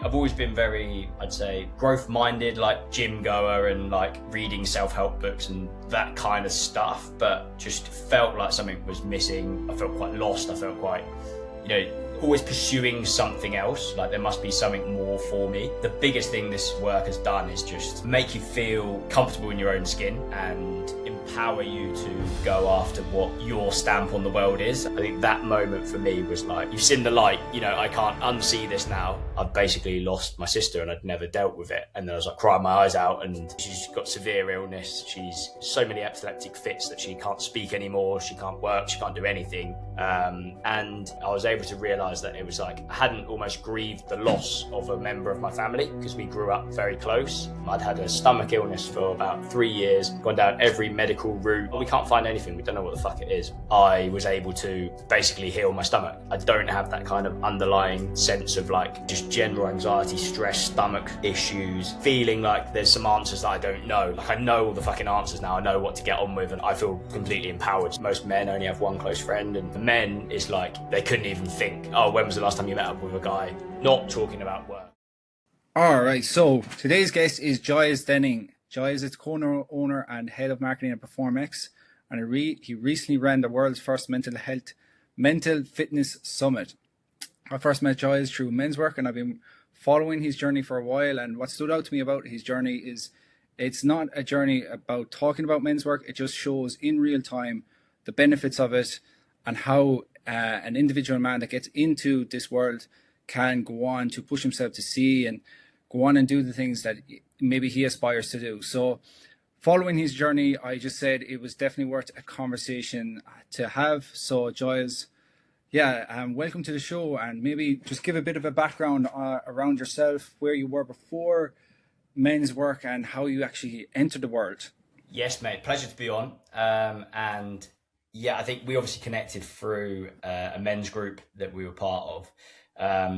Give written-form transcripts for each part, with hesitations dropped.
I've always been very, I'd say, growth-minded, like gym goer and like reading self-help books and that kind of stuff, but just felt like something was missing. I felt quite lost. I felt quite, always pursuing something else, like there must be something more for me. The biggest thing this work has done is just make you feel comfortable in your own skin and empower you to go after what your stamp on the world is. I think that moment for me was like, you've seen the light, I can't unsee this now. I've basically lost my sister and I'd never dealt with it. And then I was like crying my eyes out, and she's got severe illness. She's so many epileptic fits that she can't speak anymore. She can't work, she can't do anything. And I was able to realize that it was like I hadn't almost grieved the loss of a member of my family, because we grew up very close. I'd had a stomach illness for about 3 years, gone down every medical route. We can't find anything, we don't know what the fuck it is. I was able to basically heal my stomach. I don't have that kind of underlying sense of like just general anxiety, stress, stomach issues, feeling like there's some answers that I don't know. Like I know all the fucking answers now, I know what to get on with, and I feel completely empowered. Most men only have one close friend, and the men is like they couldn't even think, oh, when was the last time you met up with a guy? Not talking about work. All right, so today's guest is Giles Denning. Giles is co-owner and head of marketing at PerformX, and he recently ran the world's first mental fitness summit. I first met Giles through men's work, and I've been following his journey for a while. And what stood out to me about his journey is it's not a journey about talking about men's work. It just shows in real time the benefits of it and how an individual man that gets into this world can go on to push himself to see and go on and do the things that maybe he aspires to do. So following his journey, I just said it was definitely worth a conversation to have. So Giles, welcome to the show, and maybe just give a bit of a background around yourself, where you were before men's work and how you actually entered the world. Yes, mate. Pleasure to be on. I think we obviously connected through a men's group that we were part of. I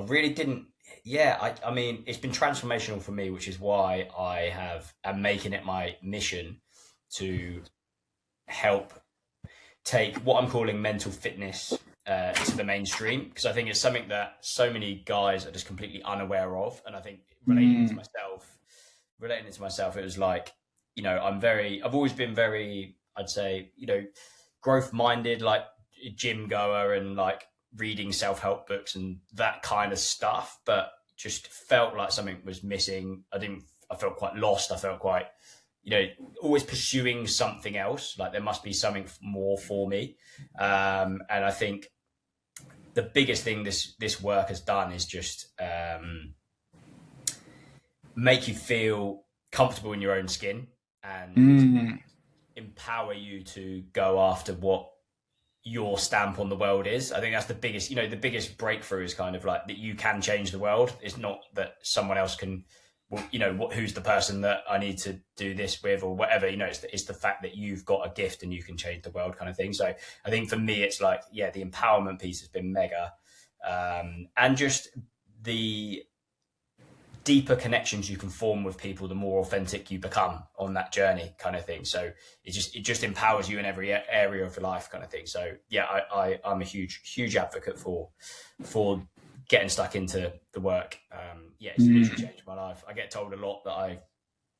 really didn't. I mean, it's been transformational for me, which is why am making it my mission to help take what I'm calling mental fitness to the mainstream, because I think it's something that so many guys are just completely unaware of. And I think relating to myself, it was like, I've always been very, I'd say, growth-minded, like gym goer and like reading self-help books and that kind of stuff, but just felt like something was missing. I felt quite lost. I felt quite, always pursuing something else. Like there must be something more for me. And I think the biggest thing this work has done is just make you feel comfortable in your own skin and empower you to go after what your stamp on the world is. I think that's the biggest breakthrough is kind of like that you can change the world. It's not that someone else can, who's the person that I need to do this with or whatever, it's the fact that you've got a gift and you can change the world kind of thing. So I think for me, it's like, the empowerment piece has been mega. And just the deeper connections you can form with people, the more authentic you become on that journey kind of thing. So it just empowers you in every area of your life kind of thing. So I'm a huge advocate for getting stuck into the work. It's literally changed my life. I get told a lot that I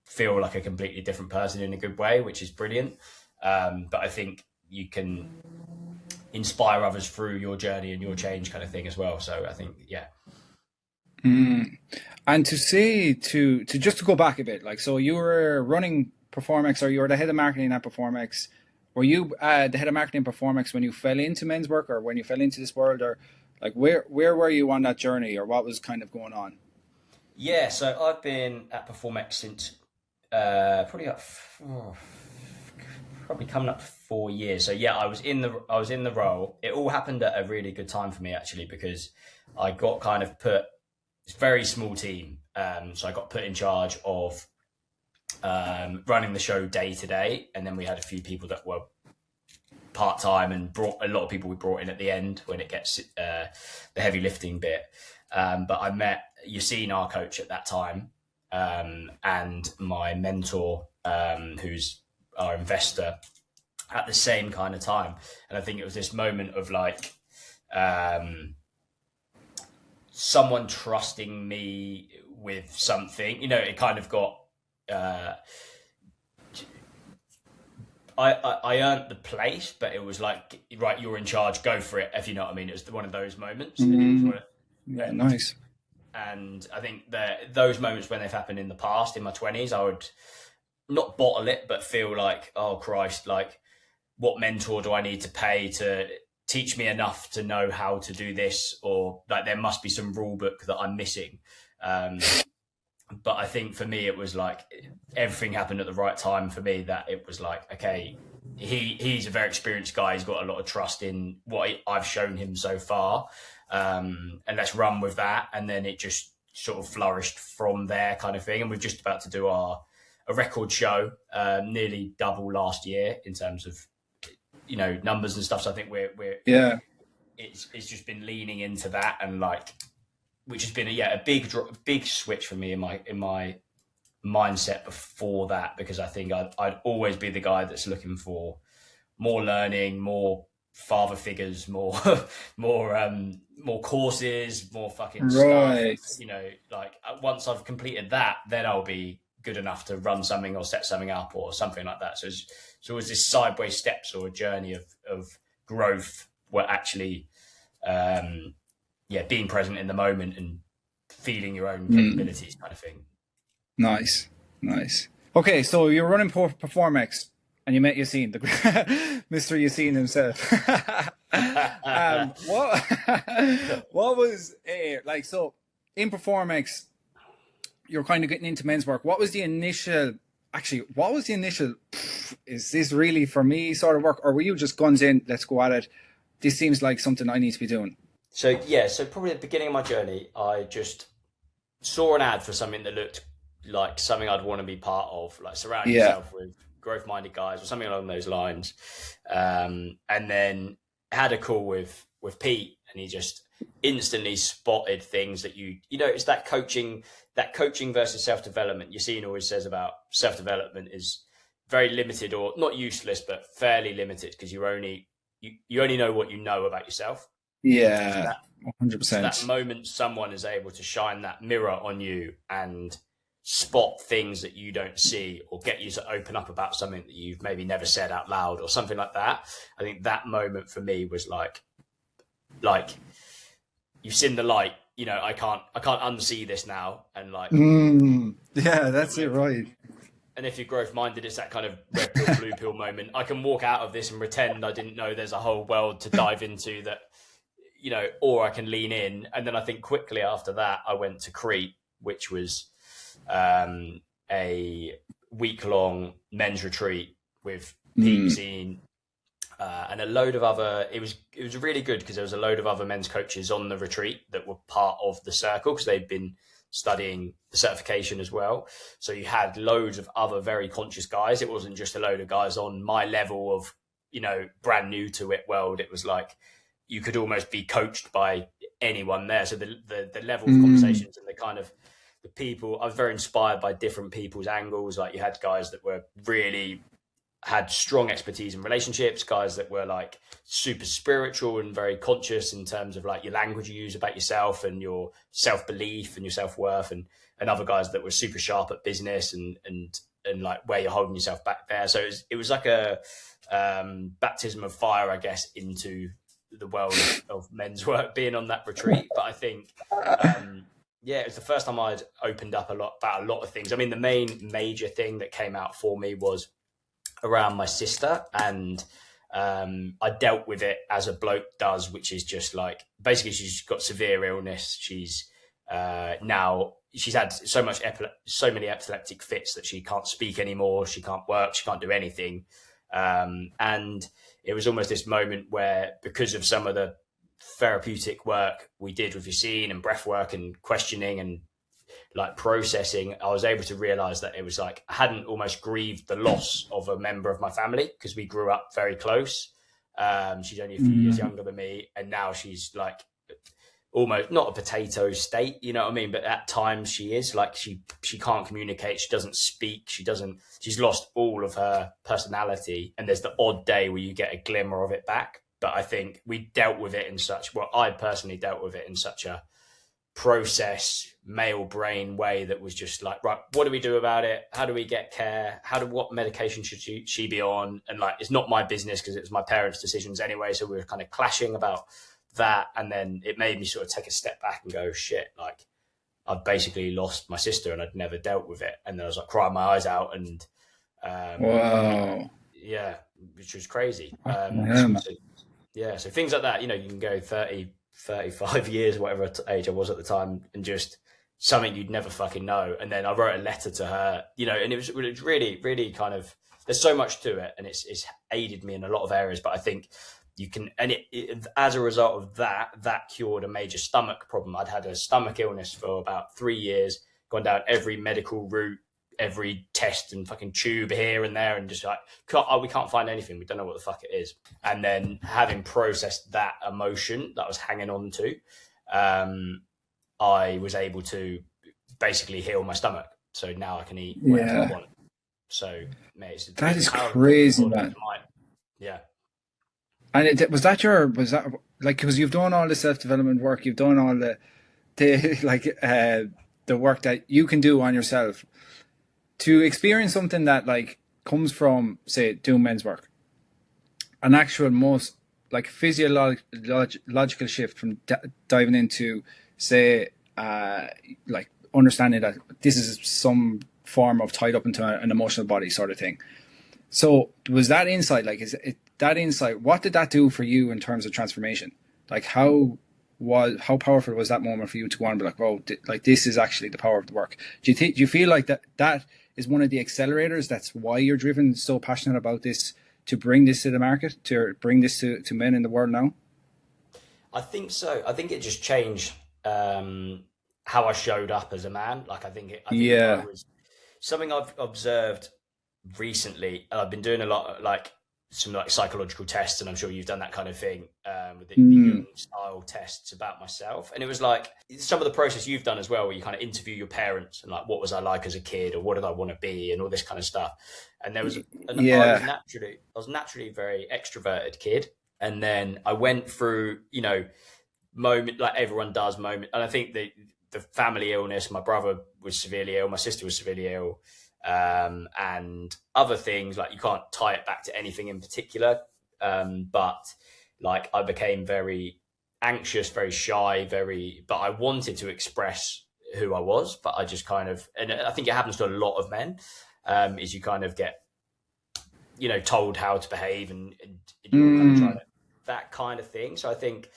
feel like a completely different person in a good way, which is brilliant. But I think you can inspire others through your journey and your change kind of thing as well. So I think, And to go back a bit, like, so you were running PerformX, or you were the head of marketing at PerformX. Were you the head of marketing at PerformX when you fell into men's work, or when you fell into this world, or like where were you on that journey, or what was kind of going on? Yeah, so I've been at PerformX since probably coming up 4 years. So I was in the role. It all happened at a really good time for me actually, because I got kind of put. It's a very small team, so I got put in charge of running the show day to day, and then we had a few people that were part-time, and brought a lot of people we brought in at the end when it gets the heavy lifting bit. But I met Yassine, our coach at that time, and my mentor, who's our investor, at the same kind of time. And I think it was this moment of like someone trusting me with something. It kind of got. I earned the place, but it was like, right, you're in charge, go for it, if you know what I mean. It was one of those moments. Yeah, nice. And I think that those moments when they've happened in the past, in my 20s, I would not bottle it, but feel like, oh Christ, like, what mentor do I need to pay to teach me enough to know how to do this? Or like, there must be some rule book that I'm missing. But I think for me, it was like everything happened at the right time for me, that it was like, okay, he's a very experienced guy. He's got a lot of trust in what I've shown him so far. And let's run with that. And then it just sort of flourished from there, kind of thing. And we're just about to do a record show, nearly double last year in terms of, numbers and stuff. So I think it's just been leaning into that, and like, which has been a big switch for me in my mindset before that, because I think I'd always be the guy that's looking for more learning, more father figures, more courses, more fucking stuff. Like, once I've completed that, then I'll be good enough to run something or set something up or something like that. So it's always this sideways steps or a journey of growth, where actually being present in the moment and feeling your own capabilities, kind of thing. Nice. Okay, so you're running PerformX and you met Yassine, the Mr. Yassine himself. What was like, so in PerformX, you're kind of getting into men's work. What was the initial, is this really for me sort of work? Or were you just guns in, let's go at it, this seems like something I need to be doing? So probably at the beginning of my journey, I just saw an ad for something that looked like something I'd want to be part of, like surrounding yourself with growth-minded guys or something along those lines. And then had a call with Pete, and he just instantly spotted things that it's that coaching versus self-development. Yassine always says about self-development is very limited, or not useless, but fairly limited, because you only know what you know about yourself. Yeah, 100%. So that moment someone is able to shine that mirror on you and spot things that you don't see, or get you to open up about something that you've maybe never said out loud or something like that. I think that moment for me was like you've seen the light, I can't unsee this now. And like, yeah, that's it. Right. And if you're growth minded, it's that kind of red pill, blue pill moment. I can walk out of this and pretend I didn't know there's a whole world to dive into that, or I can lean in. And then I think quickly after that, I went to Crete, which was a week-long men's retreat with Pete, Yassine, and a load of other. It was really good because there was a load of other men's coaches on the retreat that were part of the circle, because they'd been studying the certification as well. So you had loads of other very conscious guys. It wasn't just a load of guys on my level of, brand new to it world. It was like you could almost be coached by anyone there. So the level of conversations and the kind of the people, I was very inspired by different people's angles. Like, you had guys that were really had strong expertise in relationships, guys that were like super spiritual and very conscious in terms of like your language you use about yourself and your self-belief and your self-worth, and other guys that were super sharp at business and like where you're holding yourself back there. So it was like a baptism of fire, I guess, into the world of men's work being on that retreat. But I think it was the first time I'd opened up about a lot of things. I mean, the main major thing that came out for me was around my sister, and I dealt with it as a bloke does, which is just like, basically she's got severe illness. She's she's had so many epileptic fits that she can't speak anymore. She can't work. She can't do anything. And it was almost this moment where, because of some of the therapeutic work we did with Yassine and breath work and questioning and like processing, I was able to realize that it was like I hadn't almost grieved the loss of a member of my family, because we grew up very close. She's only a few years younger than me, and now she's like almost not a potato state, you know what I mean? But at times she is like, she can't communicate. She doesn't speak. She's lost all of her personality. And there's the odd day where you get a glimmer of it back. But I think I personally dealt with it in such a process male brain way that was just like, right, what do we do about it? How do we get care? What medication should she be on? And like, it's not my business because it was my parents' decisions anyway. So we were kind of clashing about that. And then it made me sort of take a step back and go, shit, like I've basically lost my sister and I'd never dealt with it. And then I was like crying my eyes out and, wow. Yeah, which was crazy. So things like that, you know, you can go 30, 35 years, whatever age I was at the time, and just something you'd never fucking know. And then I wrote a letter to her, you know, and it was really, really kind of, there's so much to it, and it's aided me in a lot of areas. But I think you can, and it as a result of that cured a major stomach problem. I'd had a stomach illness for about 3 years, gone down every medical route, every test and fucking tube here and there, and just like, we can't find anything. We don't know what the fuck it is. And then having processed that emotion that I was hanging on to, I was able to basically heal my stomach. So now I can eat whatever I want. So, mate, that is crazy, man. Yeah. And was that like, because you've done all the self-development work, you've done all the work that you can do on yourself, to experience something that like comes from, say, doing men's work, an actual most like physiological shift from diving into, say, like understanding that this is some form of tied up into an emotional body sort of thing. So was that insight, like, that insight, what did that do for you in terms of transformation? Like how powerful was that moment for you to go on and be like, oh, like this is actually the power of the work? Do you feel like that is one of the accelerators? That's why you're driven, so passionate about this, to bring this to the market, to bring this to men in the world now? I think so. I think it just changed how I showed up as a man. Like I think it was something I've observed recently. I've been doing a lot of like some like psychological tests, and I'm sure you've done that kind of thing with the Jung style tests about myself. And it was like some of the process you've done as well, where you kind of interview your parents and like, what was I like as a kid, or what did I want to be, and all this kind of stuff. And there was I was naturally a very extroverted kid, and then I went through, you know, moment like everyone does, and I think the family illness. My brother was severely ill, my sister was severely ill. And other things, like you can't tie it back to anything in particular, but like I became very anxious, very shy, but I wanted to express who I was, but I just kind of, and I think it happens to a lot of men, is you kind of get, you know, told how to behave, and you kind of try that kind of thing. So I think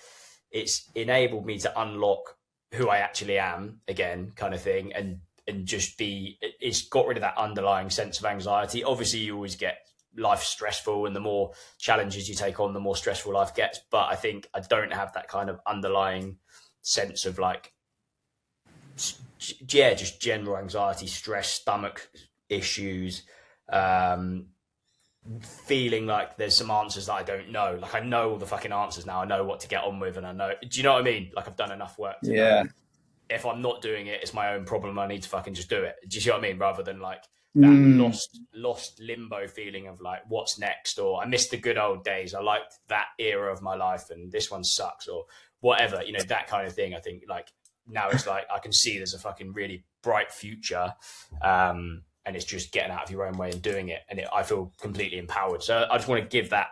it's enabled me to unlock who I actually am again, kind of thing, and just it's got rid of that underlying sense of anxiety. Obviously you always get life stressful, and the more challenges you take on, the more stressful life gets. But I think I don't have that kind of underlying sense of like, just general anxiety, stress, stomach issues, feeling like there's some answers that I don't know. Like I know all the fucking answers now. I know what to get on with, and I know, do you know what I mean? Like I've done enough work to know. If I'm not doing it, it's my own problem. I need to fucking just do it. Do you see what I mean? Rather than like that lost limbo feeling of like, what's next? Or I missed the good old days. I liked that era of my life, and this one sucks, or whatever, you know, that kind of thing. I think like now it's like, I can see there's a fucking really bright future. And it's just getting out of your own way and doing it. And I feel completely empowered. So I just want to give that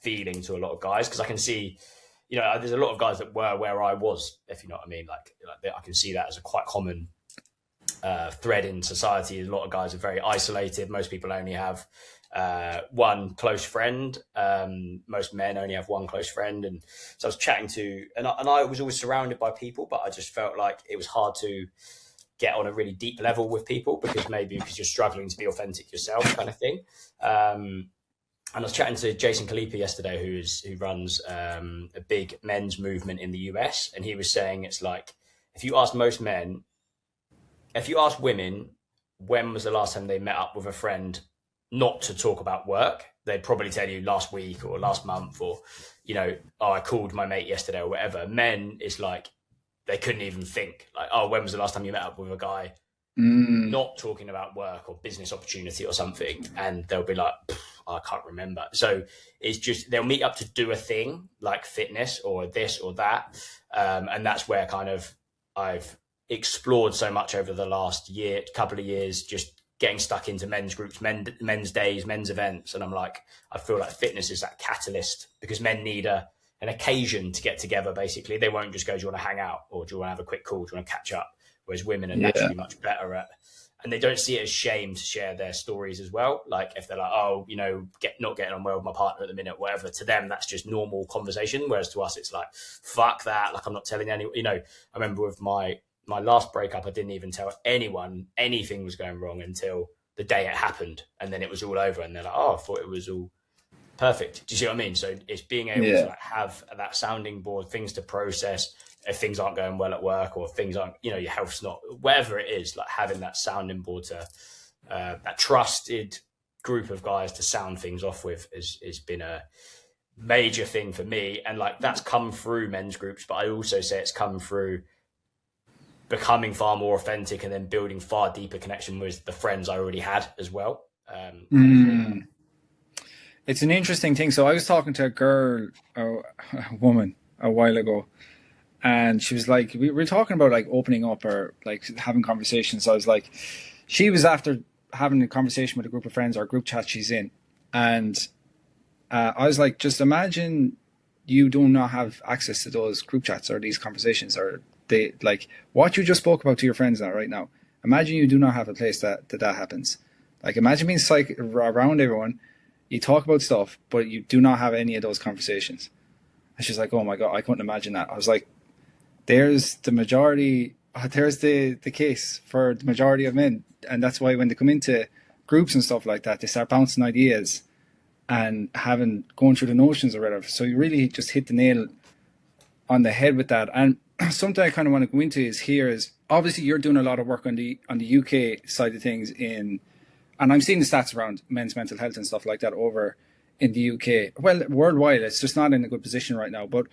feeling to a lot of guys, because I can see, you know, there's a lot of guys that were where I was, if you know what I mean. Like I can see that as a quite common thread in society. A lot of guys are very isolated. Most people only have one close friend. Most men only have one close friend. And so I was chatting to, and I was always surrounded by people, but I just felt like it was hard to get on a really deep level with people, because you're struggling to be authentic yourself, kind of thing. And I was chatting to Jason Kalipa yesterday, who runs a big men's movement in the US. And he was saying, it's like, if you ask women, when was the last time they met up with a friend, not to talk about work, they'd probably tell you last week or last month, or, you know, oh, I called my mate yesterday or whatever. Men, it's like, they couldn't even think like, oh, when was the last time you met up with a guy not talking about work or business opportunity or something? And they'll be like, I can't remember. So it's just, they'll meet up to do a thing like fitness or this or that. And that's where kind of I've explored so much over the last couple of years, just getting stuck into men's groups, men's days, men's events. And I'm like, I feel like fitness is that catalyst, because men need an occasion to get together. Basically, they won't just go, do you want to hang out, or do you want to have a quick call, do you want to catch up? Whereas women are naturally much better at, and they don't see it as shame to share their stories as well. Like if they're like, oh, you know, not getting on well with my partner at the minute, whatever, to them, that's just normal conversation. Whereas to us, it's like, fuck that. Like, I'm not telling anyone, you know. I remember with my last breakup, I didn't even tell anyone anything was going wrong until the day it happened. And then it was all over. And they're like, oh, I thought it was all perfect. Do you see what I mean? So it's being able to like have that sounding board, things to process if things aren't going well at work, or if things aren't, you know, your health's not, whatever it is, like having that sounding board to that trusted group of guys to sound things off with has been a major thing for me. And like that's come through men's groups, but I also say it's come through becoming far more authentic and then building far deeper connection with the friends I already had as well. It's an interesting thing. So I was talking to a woman a while ago, and she was like, we were talking about like opening up or like having conversations. So I was like, she was after having a conversation with a group of friends or a group chat she's in. And I was like, just imagine you do not have access to those group chats or these conversations, or they like what you just spoke about to your friends now, right now. Imagine you do not have a place that happens. Like imagine being around everyone. You talk about stuff, but you do not have any of those conversations. And she's like, oh my God, I couldn't imagine that. I was like, there's the case for the majority of men. And that's why when they come into groups and stuff like that, they start bouncing ideas and going through the notions or whatever. So you really just hit the nail on the head with that. And something I kind of want to go into is obviously you're doing a lot of work on the UK side of things and I'm seeing the stats around men's mental health and stuff like that over in the UK. Well, worldwide, it's just not in a good position right now. But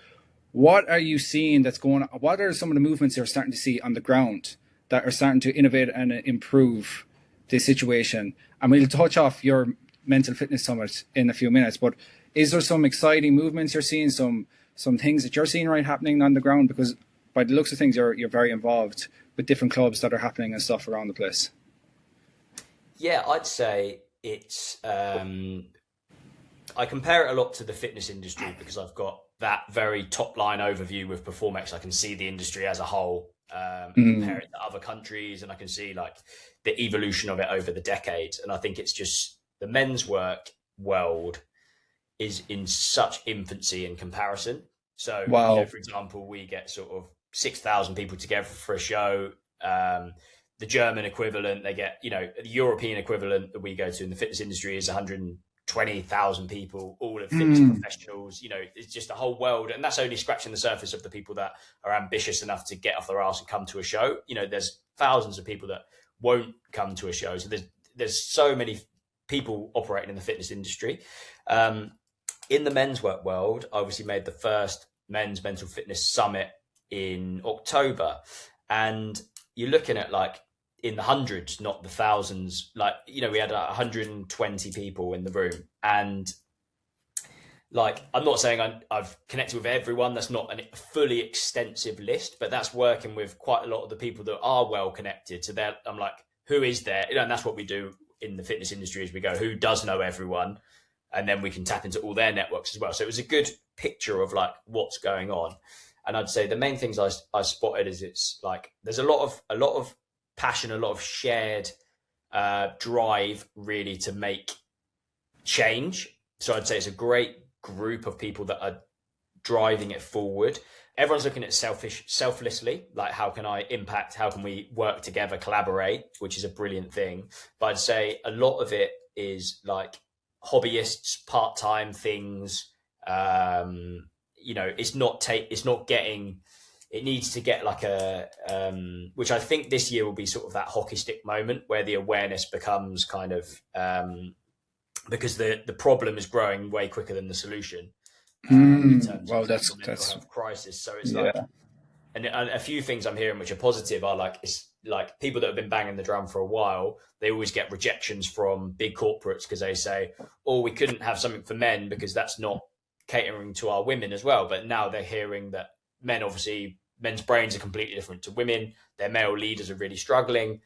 what are you seeing that's going on? What are some of the movements you're starting to see on the ground that are starting to innovate and improve the situation? And we'll touch off your mental fitness summit in a few minutes. But is there some exciting movements you're seeing, some things that you're seeing right happening on the ground? Because by the looks of things, you're very involved with different clubs that are happening and stuff around the place. Yeah, I'd say it's, I compare it a lot to the fitness industry because I've got that very top line overview with PerformX. I can see the industry as a whole, compare it to other countries, and I can see like the evolution of it over the decades. And I think it's just the men's work world is in such infancy in comparison. So, wow. You know, for example, we get sort of 6,000 people together for a show. The German equivalent, they get, you know, the European equivalent that we go to in the fitness industry is 120,000 people, all of fitness professionals. You know, it's just a whole world. And that's only scratching the surface of the people that are ambitious enough to get off their ass and come to a show. You know, there's thousands of people that won't come to a show. So there's so many people operating in the fitness industry. In the men's work world, I obviously made the first men's mental fitness summit in October. And you're looking at like in the hundreds, not the thousands. Like, you know, we had 120 people in the room. And like, I'm not saying I've connected with everyone. That's not a fully extensive list, but that's working with quite a lot of the people that are well connected. So I'm like, who is there? You know, and that's what we do in the fitness industry is we go, who does know everyone? And then we can tap into all their networks as well. So it was a good picture of like what's going on. And I'd say the main things I spotted is it's like there's a lot of passion, a lot of shared drive really to make change. So I'd say it's a great group of people that are driving it forward. Everyone's looking at selflessly, like how can I impact, how can we work together, collaborate, which is a brilliant thing. But I'd say a lot of it is like hobbyists, part-time things. You know, it needs to get like a, which I think this year will be sort of that hockey stick moment where the awareness becomes kind of, because the problem is growing way quicker than the solution. In terms of that's mental health crisis. So it's like, and a few things I'm hearing which are positive are like, it's like people that have been banging the drum for a while, they always get rejections from big corporates because they say, oh, we couldn't have something for men because that's not catering to our women as well. But now they're hearing that men obviously men's brains are completely different to women. Their male leaders are really struggling,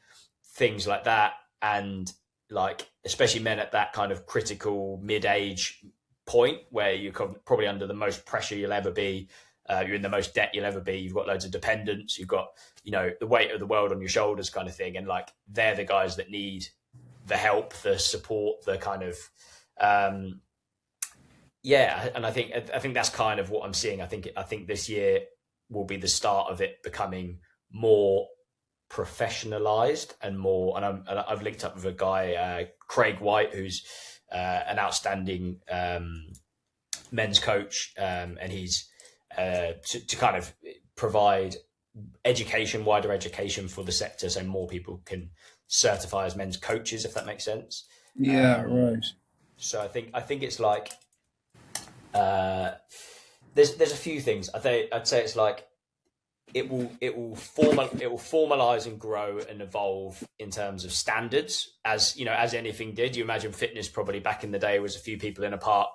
things like that. And like, especially men at that kind of critical mid-age point where you're probably under the most pressure you'll ever be. You're in the most debt you'll ever be. You've got loads of dependents. You've got, the weight of the world on your shoulders kind of thing. And like, they're the guys that need the help, the support, the kind of, and I think that's kind of what I'm seeing. I think this year will be the start of it becoming more professionalized and more. And I've linked up with a guy, Craig White, who's an outstanding men's coach, and he's to kind of provide wider education for the sector, so more people can certify as men's coaches, if that makes sense. Right. So I think it's like there's a few things. I'd say it's like it will formalize and grow and evolve in terms of standards, as anything did. You imagine fitness probably back in the day was a few people in a park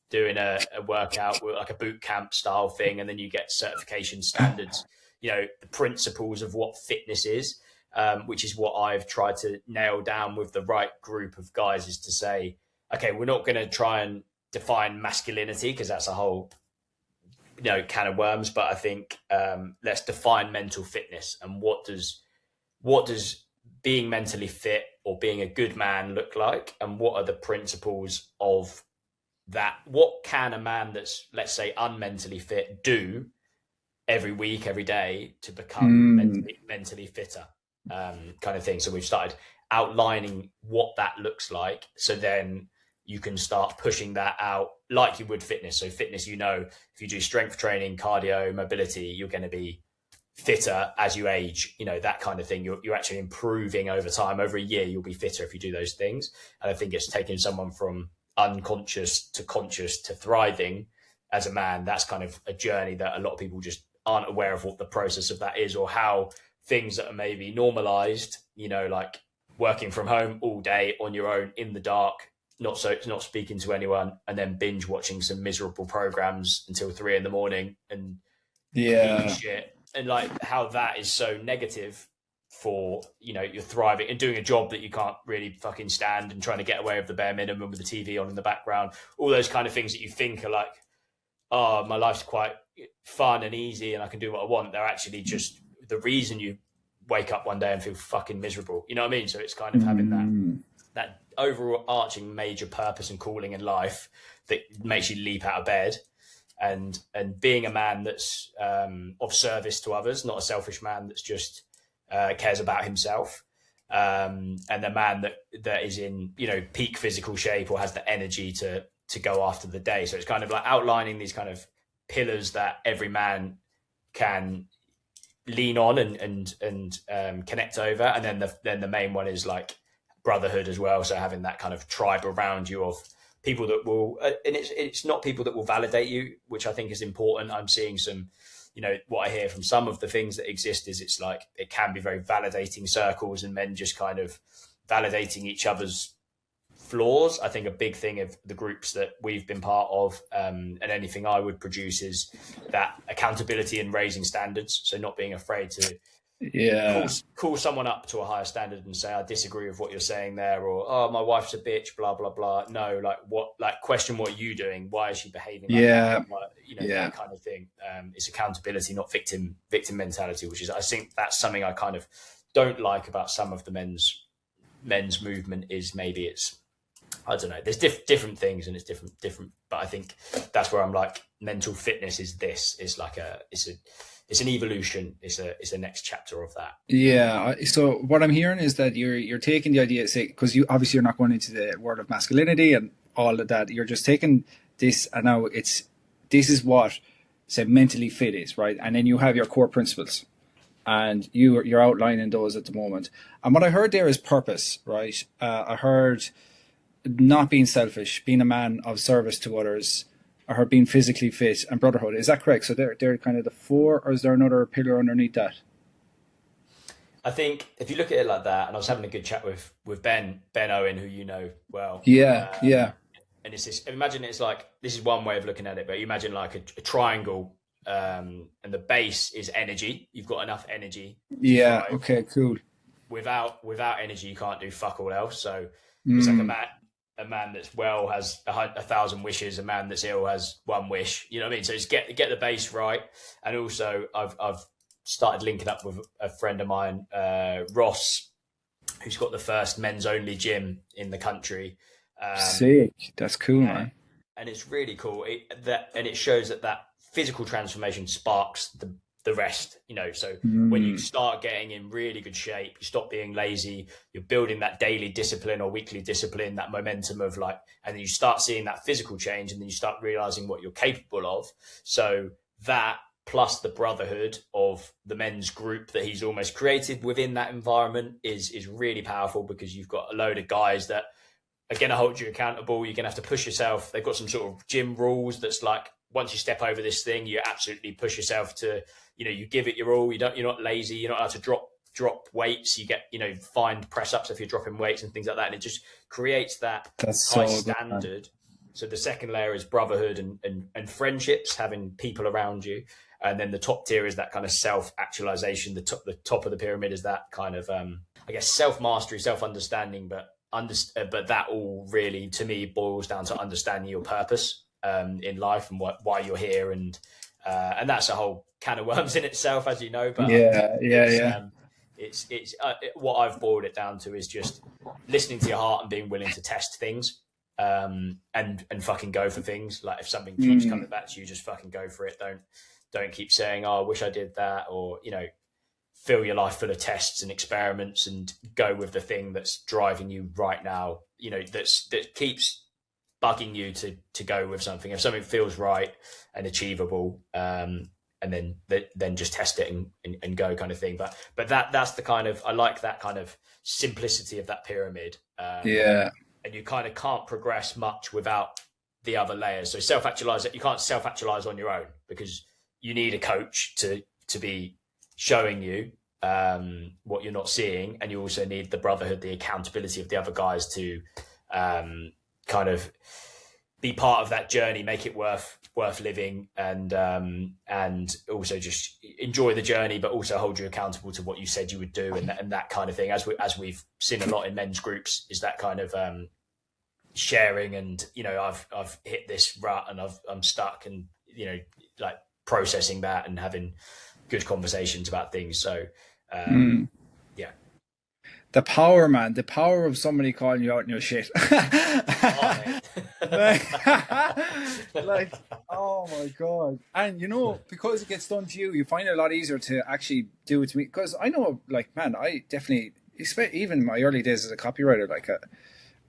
doing a workout, like a boot camp style thing, and then you get certification standards, the principles of what fitness is, which is what I've tried to nail down with the right group of guys, is to say, okay, we're not going to try and define masculinity because that's a whole can of worms, but I think let's define mental fitness, and what does being mentally fit or being a good man look like, and what are the principles of that? What can a man that's, let's say, unmentally fit do every week, every day to become mentally fitter, kind of thing. So we've started outlining what that looks like, so then you can start pushing that out like you would fitness. So fitness, if you do strength training, cardio, mobility, you're going to be fitter as you age, that kind of thing. You're actually improving over time. Over a year, you'll be fitter if you do those things. And I think it's taking someone from unconscious to conscious to thriving as a man. That's kind of a journey that a lot of people just aren't aware of what the process of that is, or how things that are maybe normalized, like working from home all day on your own in the dark, not speaking to anyone, and then binge watching some miserable programs until 3 a.m. and eating shit, and like how that is so negative for you're thriving and doing a job that you can't really fucking stand, and trying to get away with the bare minimum with the TV on in the background, all those kind of things that you think are like, oh, my life's quite fun and easy and I can do what I want. They're actually just the reason you wake up one day and feel fucking miserable. You know what I mean? So it's kind of having that overarching major purpose and calling in life that makes you leap out of bed, and being a man that's of service to others, not a selfish man that's just cares about himself, and the man that is in peak physical shape or has the energy to go after the day. So it's kind of like outlining these kind of pillars that every man can lean on and connect over, and then the main one is like brotherhood as well. So having that kind of tribe around you of people that will, and it's not people that will validate you, which I think is important. I'm seeing some, what I hear from some of the things that exist is it's like it can be very validating circles, and men just kind of validating each other's flaws. I think a big thing of the groups that we've been part of, and anything I would produce, is that accountability and raising standards. So not being afraid to call someone up to a higher standard and say, I disagree with what you're saying there, or, oh, my wife's a bitch, blah, blah, blah. No, question what are you doing? Why is she behaving like that? That kind of thing. It's accountability, not victim mentality, which is, I think that's something I kind of don't like about some of the men's movement, is maybe it's, I don't know, there's different things and it's different, but I think that's where I'm like, mental fitness is it's an evolution. It's a next chapter of that. Yeah. So what I'm hearing is that you're taking the idea, say, because you obviously you're not going into the world of masculinity and all of that. You're just taking this, and now this is what, say, mentally fit is, right? And then you have your core principles, and you're outlining those at the moment. And what I heard there is purpose, right? I heard not being selfish, being a man of service to others. I heard being physically fit and brotherhood. Is that correct? So they're kind of the four, or is there another pillar underneath that? I think if you look at it like that, and I was having a good chat with Ben Owen, who you know well. Yeah. And it's this, imagine it's like, this is one way of looking at it, but you imagine like a triangle and the base is energy. You've got enough energy. Yeah. Thrive. Okay. Cool. Without energy, you can't do fuck all else. So it's like a man that's well has 1,000 wishes. A man that's ill has one wish. You know what I mean? So it's get the base right. And also, I've started linking up with a friend of mine, Ross, who's got the first men's only gym in the country. Sick. That's cool, man. And it's really cool. It shows that physical transformation sparks the rest, you know. So when you start getting in really good shape, you stop being lazy, you're building that daily discipline or weekly discipline, that momentum of like, and then you start seeing that physical change, and then you start realizing what you're capable of. So that plus the brotherhood of the men's group that he's almost created within that environment is really powerful, because you've got a load of guys that are going to hold you accountable. You're going to have to push yourself. They've got some sort of gym rules that's like, once you step over this thing, you absolutely push yourself to, you know, you give it your all. You're not lazy. You're not allowed to drop weights. You get, you know, fined press ups if you're dropping weights and things like that. And it just creates that high standard. So the second layer is brotherhood and friendships, having people around you. And then the top tier is that kind of self-actualization. The top of the pyramid is that kind of, I guess, self-mastery, self-understanding, but that all really, to me, boils down to understanding your purpose in life and why you're here. And that's a whole can of worms in itself, as you know. But it's what I've boiled it down to is just listening to your heart and being willing to test things. And fucking go for things. Like if something keeps coming back to you, just fucking go for it. Don't keep saying, oh, I wish I did that, or, you know, fill your life full of tests and experiments and go with the thing that's driving you right now, you know, that keeps bugging you to go with something. If something feels right and achievable, and then just test it and go kind of thing. But that's the kind of, I like that kind of simplicity of that pyramid. And you kind of can't progress much without the other layers. So you can't self-actualize on your own, because you need a coach to be showing you what you're not seeing. And you also need the brotherhood, the accountability of the other guys to kind of be part of that journey, make it worth living, and also just enjoy the journey, but also hold you accountable to what you said you would do, and that kind of thing. As we've seen a lot in men's groups, is that kind of sharing, and, you know, I've hit this rut and I'm stuck, and, you know, like processing that and having good conversations about things. So yeah. The power, man, the power of somebody calling you out in your shit. like, oh my God. And, you know, because it gets done to you, you find it a lot easier to actually do it to me. Because I know, like, man, I definitely, even in my early days as a copywriter, like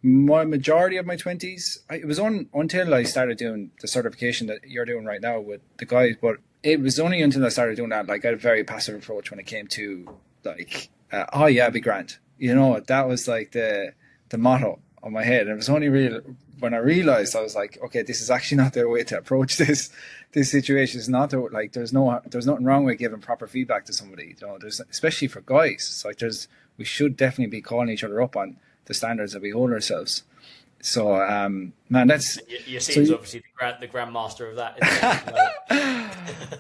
my majority of my 20s, it was until I started doing the certification that you're doing right now with the guys. But it was only until I started doing that, like, I had a very passive approach when it came to, like, oh yeah, be grand. You know, that was like the motto on my head. And it was only really when I realized, I was like, okay, this is actually not the way to approach this situation. Is not like, there's nothing wrong with giving proper feedback to somebody. You know, especially for guys. It's like we should definitely be calling each other up on the standards that we hold ourselves. So, man, that's you see, so obviously the grandmaster of that.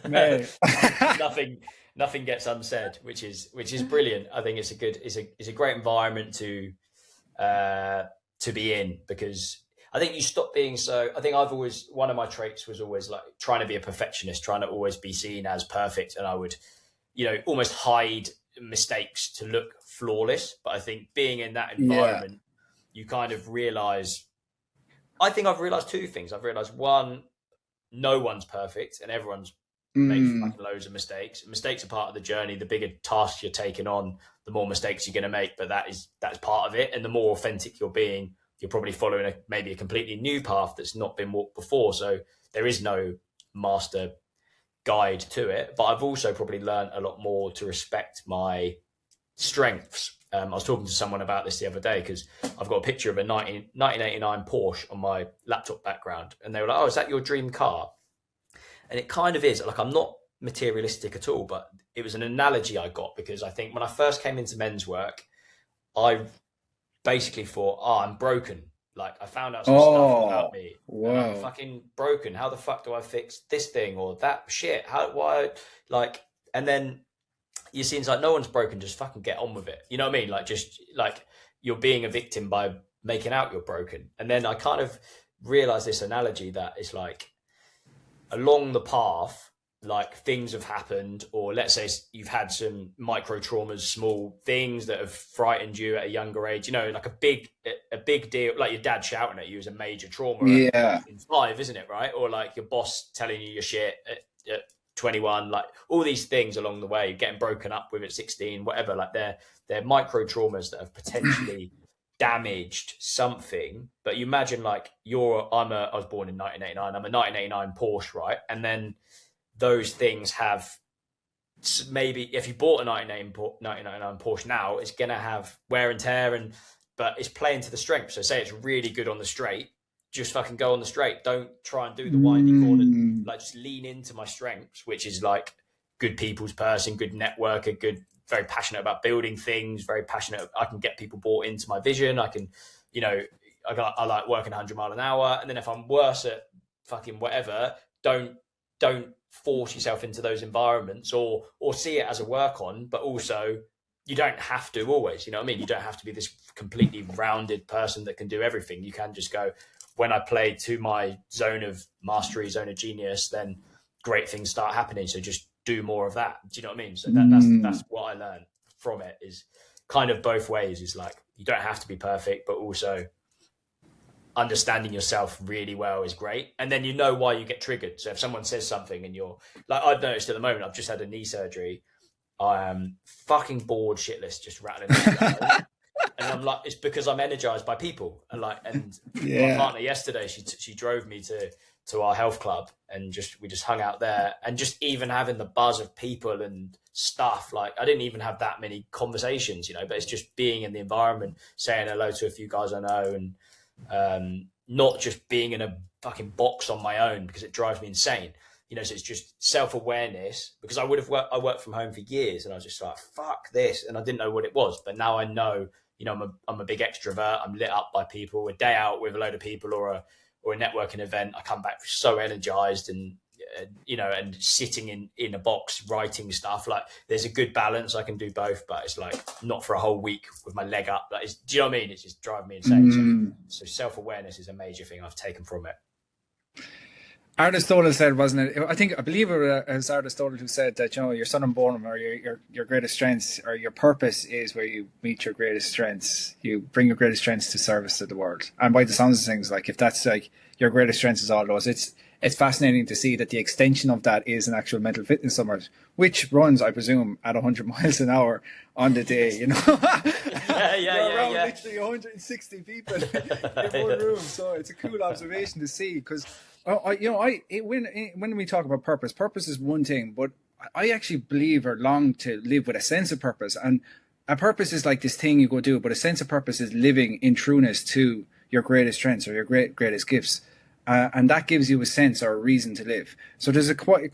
Isn't Nothing gets unsaid, which is brilliant. I think it's a great environment to be in, because I think you stop being so. I think one of my traits was always like trying to be a perfectionist, trying to always be seen as perfect, and I would, you know, almost hide mistakes to look flawless. But I think being in that environment, you kind of realize. I think I've realized two things. I've realized, one, no one's perfect, and everyone's make fucking loads of mistakes. Mistakes are part of the journey. The bigger tasks you're taking on, the more mistakes you're going to make, but that's part of it. And the more authentic you're being, you're probably following maybe a completely new path that's not been walked before. So there is no master guide to it. But I've also probably learned a lot more to respect my strengths. I was talking to someone about this the other day, because I've got a picture of a 1989 Porsche on my laptop background, and they were like, "Oh, is that your dream car?" And it kind of is. Like, I'm not materialistic at all, but it was an analogy I got, because I think when I first came into men's work, I basically thought, I'm broken. Like I found out some stuff about Oh, me, and I'm wow. fucking broken. How the fuck do I fix this thing or that shit? How why like? And then you see, it's like no one's broken. Just fucking get on with it. You know what I mean? Like just like you're being a victim by making out you're broken. And then I kind of realized this analogy that it's like along the path, like things have happened, or let's say you've had some micro traumas, small things that have frightened you at a younger age. You know, like a big deal, like your dad shouting at you is a major trauma at Yeah. fucking 5, isn't it? Right? Or like your boss telling you your shit at 21, like all these things along the way, getting broken up with at 16, whatever. Like they're micro traumas that have potentially damaged something. But you imagine like I was born in 1989. I'm a 1989 Porsche, right? And then those things have maybe if you bought a 1999 Porsche now, it's gonna have wear and tear, but it's playing to the strength. So say it's really good on the straight, just fucking go on the straight. Don't try and do the windy corner. Mm. Like just lean into my strengths, which is like good people's person, good networker, good, very passionate about building things, very passionate. I can get people bought into my vision. I can, you know, I like working 100 mile an hour. And then if I'm worse at fucking whatever, don't force yourself into those environments, or see it as a work on, but also you don't have to always, you know what I mean? You don't have to be this completely rounded person that can do everything. You can just go, when I play to my zone of mastery, zone of genius, then great things start happening. So just do more of that. Do you know what I mean? So that's what I learned from it, is kind of both ways. Is like, you don't have to be perfect, but also understanding yourself really well is great. And then you know why you get triggered. So if someone says something and you're like, I've noticed at the moment, I've just had a knee surgery. I am fucking bored shitless, just rattling on. And I'm like, it's because I'm energized by people. And my partner yesterday, she drove me to our health club, and we just hung out there, and just even having the buzz of people and stuff. Like I didn't even have that many conversations, you know, but it's just being in the environment, saying hello to a few guys I know, and not just being in a fucking box on my own, because it drives me insane. You know, so it's just self-awareness, because I worked from home for years, and I was just like, fuck this. And I didn't know what it was, but now I know, you know, I'm a big extrovert. I'm lit up by people. A day out with a load of people, or a networking event, I come back so energized, and you know, and sitting in a box writing stuff. Like there's a good balance. I can do both, but it's like not for a whole week with my leg up. Like, do you know what I mean? It's just driving me insane. So self-awareness is a major thing I've taken from it. Aristotle said, wasn't it? I believe it was Aristotle who said that, you know, your son and bone, or your greatest strengths, or your purpose is where you meet your greatest strengths. You bring your greatest strengths to service to the world. And by the sounds of things, like if that's like your greatest strengths is all those, it's fascinating to see that the extension of that is an actual mental fitness summit, which runs, I presume, at 100 miles an hour on the day, you know. yeah. Literally 160 people in one room. So it's a cool observation to see, because when we talk about purpose is one thing, but I actually believe or long to live with a sense of purpose. And a purpose is like this thing you go do, but a sense of purpose is living in trueness to your greatest strengths or your greatest gifts. And that gives you a sense or a reason to live. So there's a quite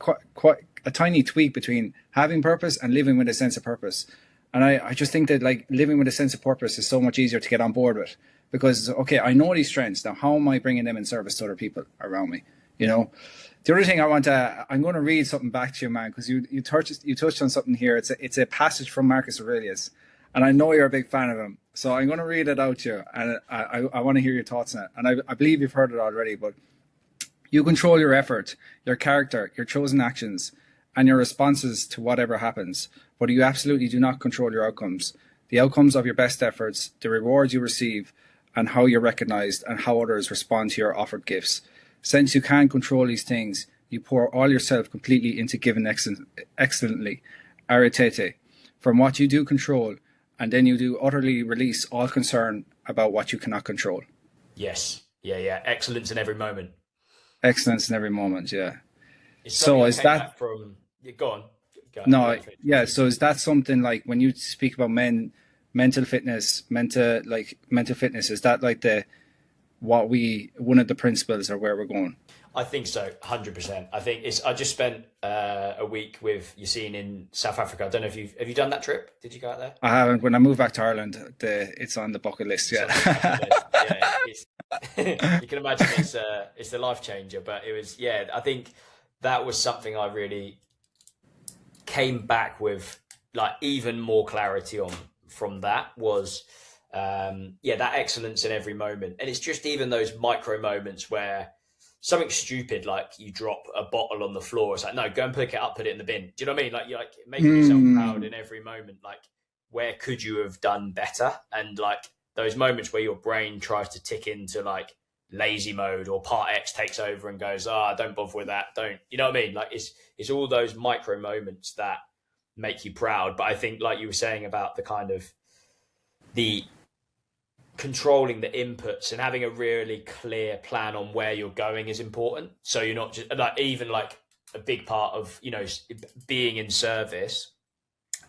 a tiny tweak between having purpose and living with a sense of purpose. And I just think that like living with a sense of purpose is so much easier to get on board with, because, okay, I know these strengths. Now, how am I bringing them in service to other people around me? You know, the other thing I'm going to read something back to you, man, because you touched on something here. It's a passage from Marcus Aurelius, and I know you're a big fan of him. So I'm going to read it out to you, and I want to hear your thoughts on it. And I believe you've heard it already, but you control your effort, your character, your chosen actions, and your responses to whatever happens, but you absolutely do not control your outcomes. The outcomes of your best efforts, the rewards you receive, and how you're recognized, and how others respond to your offered gifts. Since you can't control these things, you pour all yourself completely into giving excellently, arete, from what you do control, and then you do utterly release all concern about what you cannot control. Yes. Yeah. Excellence in every moment. Excellence in every moment, yeah. So is that from... Go on. No, yeah. So is that something like when you speak about mental fitness, is that like one of the principles or where we're going? I think so, 100%. I think I just spent a week with Yassine in South Africa. I don't know if have you done that trip? Did you go out there? I haven't. When I move back to Ireland, it's on the bucket list. Yeah. Yeah, You can imagine it's the life changer. But it was, yeah, I think that was something I really came back with, like even more clarity on from that was yeah, that excellence in every moment. And it's just even those micro moments where something stupid, like you drop a bottle on the floor, it's like, no, go and pick it up, put it in the bin. Do you know what I mean? Like, you're like making yourself proud in every moment. Like, where could you have done better? And like those moments where your brain tries to tick into like lazy mode, or part X takes over and goes, don't bother with that, don't, you know what I mean? Like, it's all those micro moments that make you proud. But I think, like you were saying about the kind of the controlling the inputs and having a really clear plan on where you're going is important. So you're not just like, even like a big part of, you know, being in service.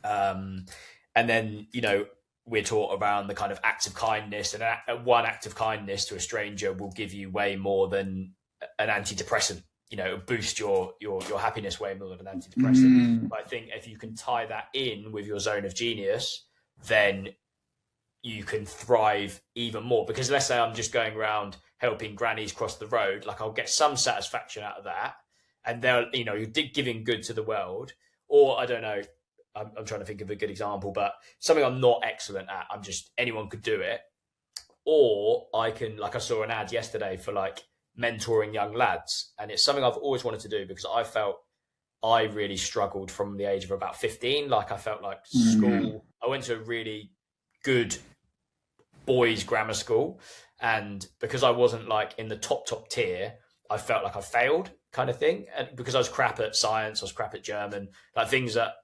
And then, you know, we're taught around the kind of acts of kindness, and one act of kindness to a stranger will give you way more than an antidepressant. You know, boost your happiness way more than an antidepressant. But I think if you can tie that in with your zone of genius, then you can thrive even more. Because let's say I'm just going around helping grannies cross the road, like I'll get some satisfaction out of that, and they'll, you know, you're giving good to the world. Or I don't know, I'm trying to think of a good example, but something I'm not excellent at, I'm just, anyone could do it. Or I can, like I saw an ad yesterday for like mentoring young lads, and it's something I've always wanted to do, because I felt I really struggled from the age of about 15. Like, I felt like school, I went to a really good boys grammar school, and because I wasn't like in the top tier, I felt like I failed, kind of thing. And because I was crap at science, I was crap at German, like things that,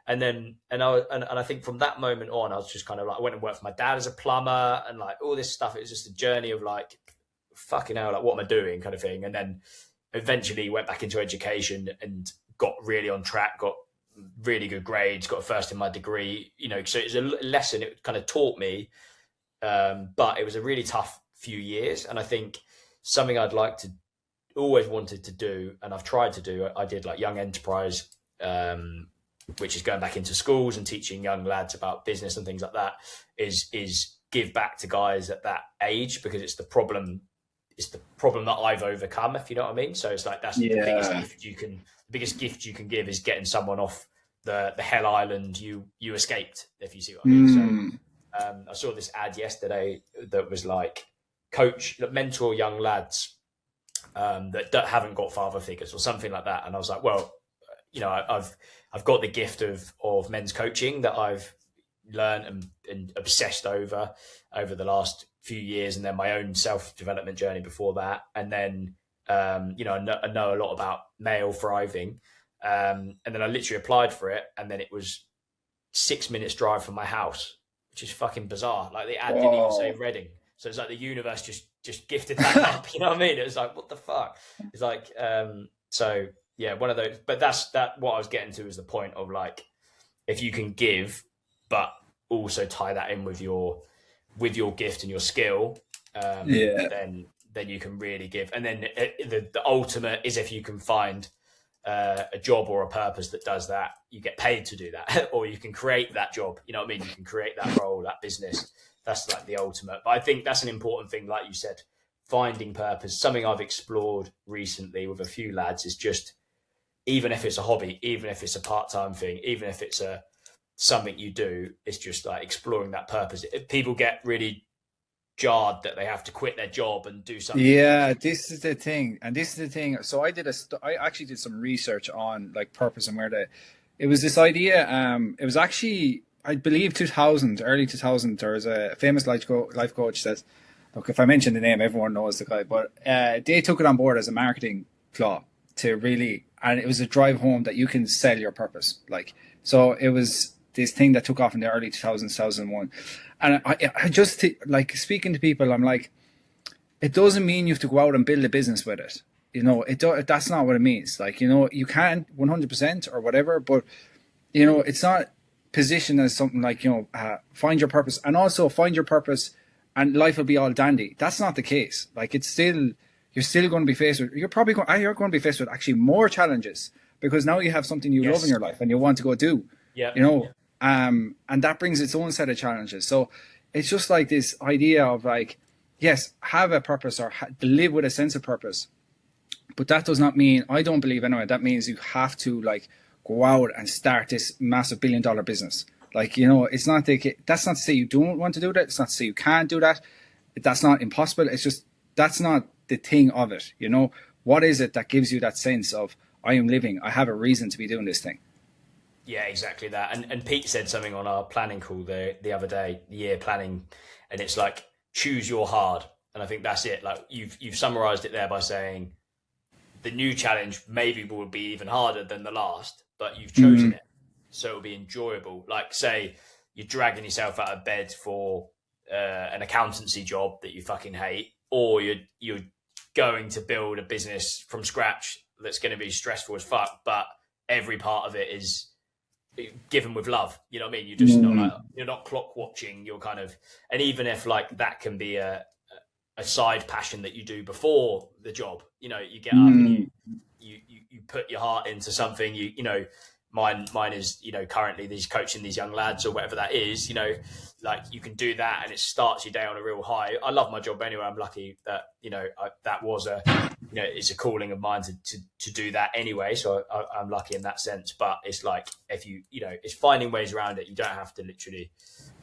and I think from that moment on, I was just kind of like, I went and worked for my dad as a plumber, and like all this stuff. It was just a journey of like, fucking hell, like what am I doing, kind of thing. And then eventually went back into education and got really on track, got really good grades, got a first in my degree, you know. So it was a lesson it kind of taught me, but it was a really tough few years. And I think something I'd like to, always wanted to do, and I've tried to do, I did like young enterprise, which is going back into schools and teaching young lads about business and things like that, is give back to guys at that age, because it's the problem that I've overcome, if you know what I mean. So it's like, that's the biggest gift you can give is getting someone off the hell island you escaped, if you see what I mean. So I saw this ad yesterday that was like, mentor young lads that haven't got father figures or something like that. And I was like, well, you know, I've got the gift of men's coaching that I've learned and obsessed over the last few years, and then my own self-development journey before that. And then, you know, I know a lot about male thriving. And then I literally applied for it, and then it was 6 minutes drive from my house, which is fucking bizarre. Like, the ad didn't even say Reading. So it's like the universe just gifted that up. You know what I mean? It was like, what the fuck? It's like, so yeah, one of those. But that's what I was getting to, is the point of like, if you can give, but also tie that in with your gift and your skill, then you can really give. And then the ultimate is if you can find a job or a purpose that does that, you get paid to do that, or you can create that job. You know what I mean? You can create that role, that business. That's like the ultimate. But I think that's an important thing, like you said, finding purpose. Something I've explored recently with a few lads is just, even if it's a hobby, even if it's a part-time thing, even if it's something you do, it's just like exploring that purpose. People get really jarred that they have to quit their job and do something. Yeah, this is the thing. So I actually did some research on like purpose and it was this idea. It was actually, I believe, early 2000. There was a famous life coach that, look, if I mention the name, everyone knows the guy, but they took it on board as a marketing flaw to really, and it was a drive home that you can sell your purpose. Like, so it was this thing that took off in the early 2000s, 2001. And I just, like, speaking to people, I'm like, it doesn't mean you have to go out and build a business with it. You know, that's not what it means. Like, you know, you can 100% or whatever, but, you know, it's not positioned as something like, you know, find your purpose, and also find your purpose and life will be all dandy. That's not the case. Like, it's still, you're still going to be faced with, you're going to be faced with actually more challenges, because now you have something you love in your life and you want to go do. Yeah. You know, and that brings its own set of challenges. So it's just like this idea of like, yes, have a purpose or live with a sense of purpose. But that does not mean, I don't believe anyway, that means you have to like go out and start this massive $1 billion business. Like, you know, it's not that's not to say you don't want to do that. It's not to say you can't do that. That's not impossible. It's just, that's not the thing of it. You know, what is it that gives you that sense of, I am living, I have a reason to be doing this thing? Yeah, exactly that. And Pete said something on our planning call the other day, year planning, and it's like, choose your hard. And I think that's it. Like you've summarized it there by saying the new challenge maybe will be even harder than the last, but you've chosen it. So it'll be enjoyable. Like say you're dragging yourself out of bed for an accountancy job that you fucking hate, or you're going to build a business from scratch that's going to be stressful as fuck, but every part of it is given with love. You know what I mean? You're just not like, you're not clock watching. You're kind of, and even if like that can be a side passion that you do before the job, you know, you get up and you put your heart into something. You know, mine is, you know, currently these coaching these young lads or whatever that is, you know, like you can do that and it starts your day on a real high. I love my job anyway. I'm lucky that, you know, that was you know, it's a calling of mine to do that anyway. So I'm lucky in that sense, but it's like, if you know, it's finding ways around it. You don't have to literally,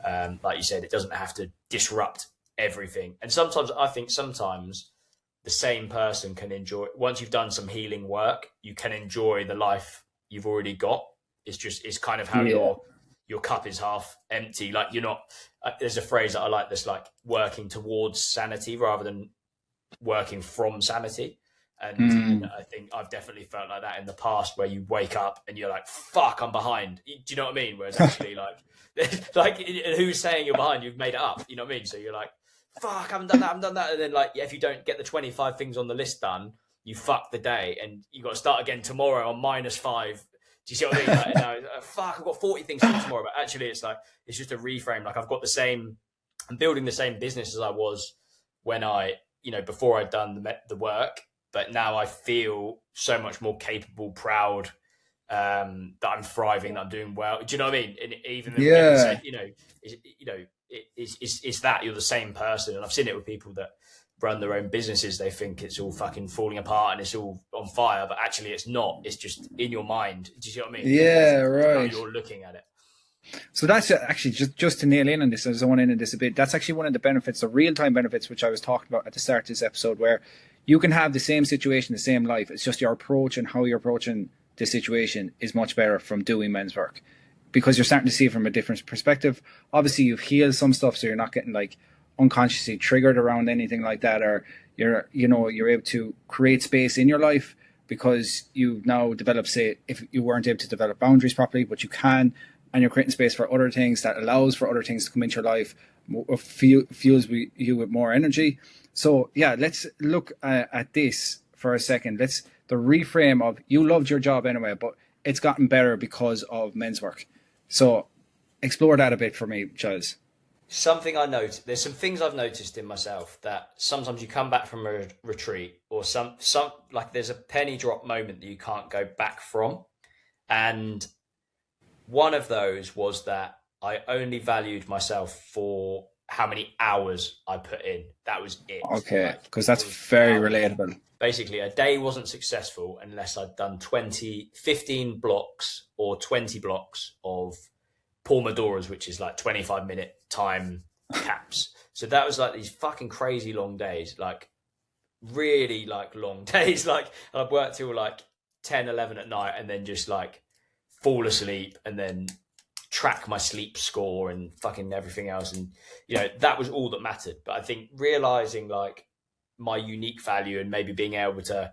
like you said, it doesn't have to disrupt everything. And sometimes I think the same person can enjoy, once you've done some healing work, you can enjoy the life you've already got. It's kind of how your cup is half empty. Like you're not, there's a phrase that I like that's like working towards sanity rather than working from sanity. And I think I've definitely felt like that in the past, where you wake up and you're like, fuck, I'm behind. Do you know what I mean? Whereas actually like who's saying you're behind? You've made it up. You know what I mean? So you're like, fuck, I haven't done that. And then like, if you don't get the 25 things on the list done, you fuck the day and you got to start again tomorrow on -5. Do you see what I mean? Like, no, fuck, I've got 40 things to do tomorrow. But actually it's like, it's just a reframe. Like I'm building the same business as I was when you know, before I'd done the work, but now I feel so much more capable, proud, that I'm thriving, that I'm doing well. Do you know what I mean? And even you know, it's that you're the same person. And I've seen it with people that run their own businesses. They think it's all fucking falling apart and it's all on fire, but actually it's not. It's just in your mind. Do you see what I mean? Yeah, right. You're looking at it. So that's actually just to nail in on this, I zone in on this a bit. That's actually one of the benefits, the real-time benefits, which I was talking about at the start of this episode, where you can have the same situation, the same life. It's just your approach and how you're approaching the situation is much better from doing men's work, because you're starting to see it from a different perspective. Obviously, you've healed some stuff, so you're not getting like unconsciously triggered around anything like that, or you're able to create space in your life because you've now developed, say, if you weren't able to develop boundaries properly, but you can, and you're creating space for other things that allows for other things to come into your life, fuels you with more energy. So yeah, let's look at this for a second. The reframe of, you loved your job anyway, but it's gotten better because of men's work. So explore that a bit for me, Giles. Something I noticed, there's some things I've noticed in myself, that sometimes you come back from a retreat, or some like there's a penny drop moment that you can't go back from. And one of those was that I only valued myself for how many hours I put in. That was it. Okay, because that's very relatable. Basically, a day wasn't successful unless I'd done 15 blocks or 20 blocks of Pomodoros, which is like 25-minute time caps. So that was like these fucking crazy long days, like really like long days. Like I'd work till like 10, 11 at night and then just like fall asleep and then track my sleep score and fucking everything else. And, you know, that was all that mattered. But I think realizing like my unique value and maybe being able to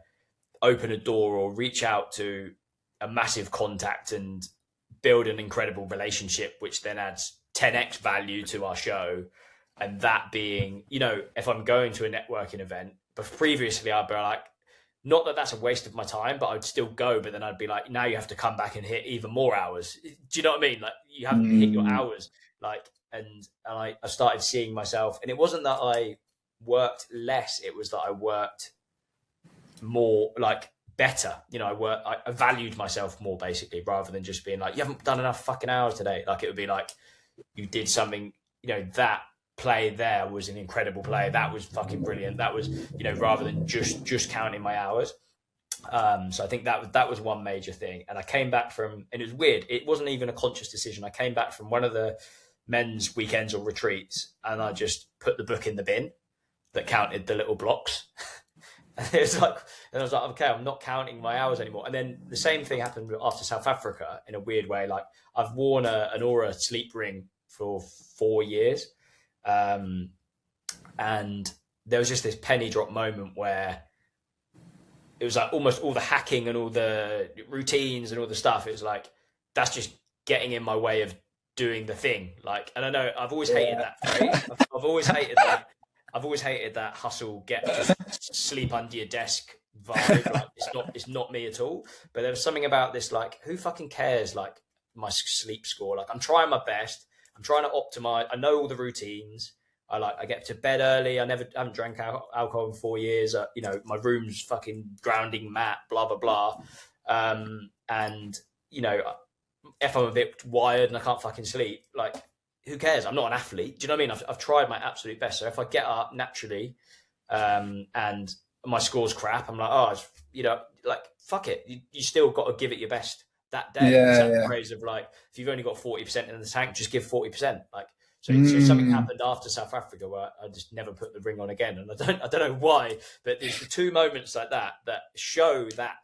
open a door or reach out to a massive contact and build an incredible relationship, which then adds 10x value to our show. And that being, you know, if I'm going to a networking event, but previously I'd be like, not that that's a waste of my time, but I'd still go. But then I'd be like, now you have to come back and hit even more hours. Do you know what I mean? Like you haven't hit your hours. Like, and I started seeing myself, and it wasn't that I worked less. It was that I worked more, like better. You know, I valued myself more basically, rather than just being like, you haven't done enough fucking hours today. Like it would be like you did something, you know, that play there was an incredible play. That was fucking brilliant. That was, you know, rather than just counting my hours. So I think that was one major thing. And I came back from, and it was weird. It wasn't even a conscious decision. I came back from one of the men's weekends or retreats, and I just put the book in the bin that counted the little blocks. And it was like, and I was like, okay, I'm not counting my hours anymore. And then the same thing happened after South Africa in a weird way. Like, I've worn an Aura sleep ring for 4 years. And there was just this penny drop moment where it was like almost all the hacking and all the routines and all the stuff. It was like, that's just getting in my way of doing the thing. Like, and I know I've always hated that phrase. I've always hated that. I've always hated that hustle, just sleep under your desk vibe. Like, it's not me at all. But there was something about this, like, who fucking cares? Like, my sleep score. Like, I'm trying my best. I'm trying to optimize. I know all the routines. I get to bed early. I haven't drank alcohol in 4 years. You know, my room's fucking grounding mat, blah, blah, blah. And, you know, if I'm a bit wired and I can't fucking sleep, like, who cares? I'm not an athlete. Do you know what I mean? I've tried my absolute best. So if I get up naturally and my score's crap, I'm like, oh, you know, like, fuck it. You still got to give it your best that day. The phrase of, like, if you've only got 40% in the tank, just give 40%. Like, so something happened after South Africa where I just never put the ring on again. And I don't know why, but there's the two moments like that show that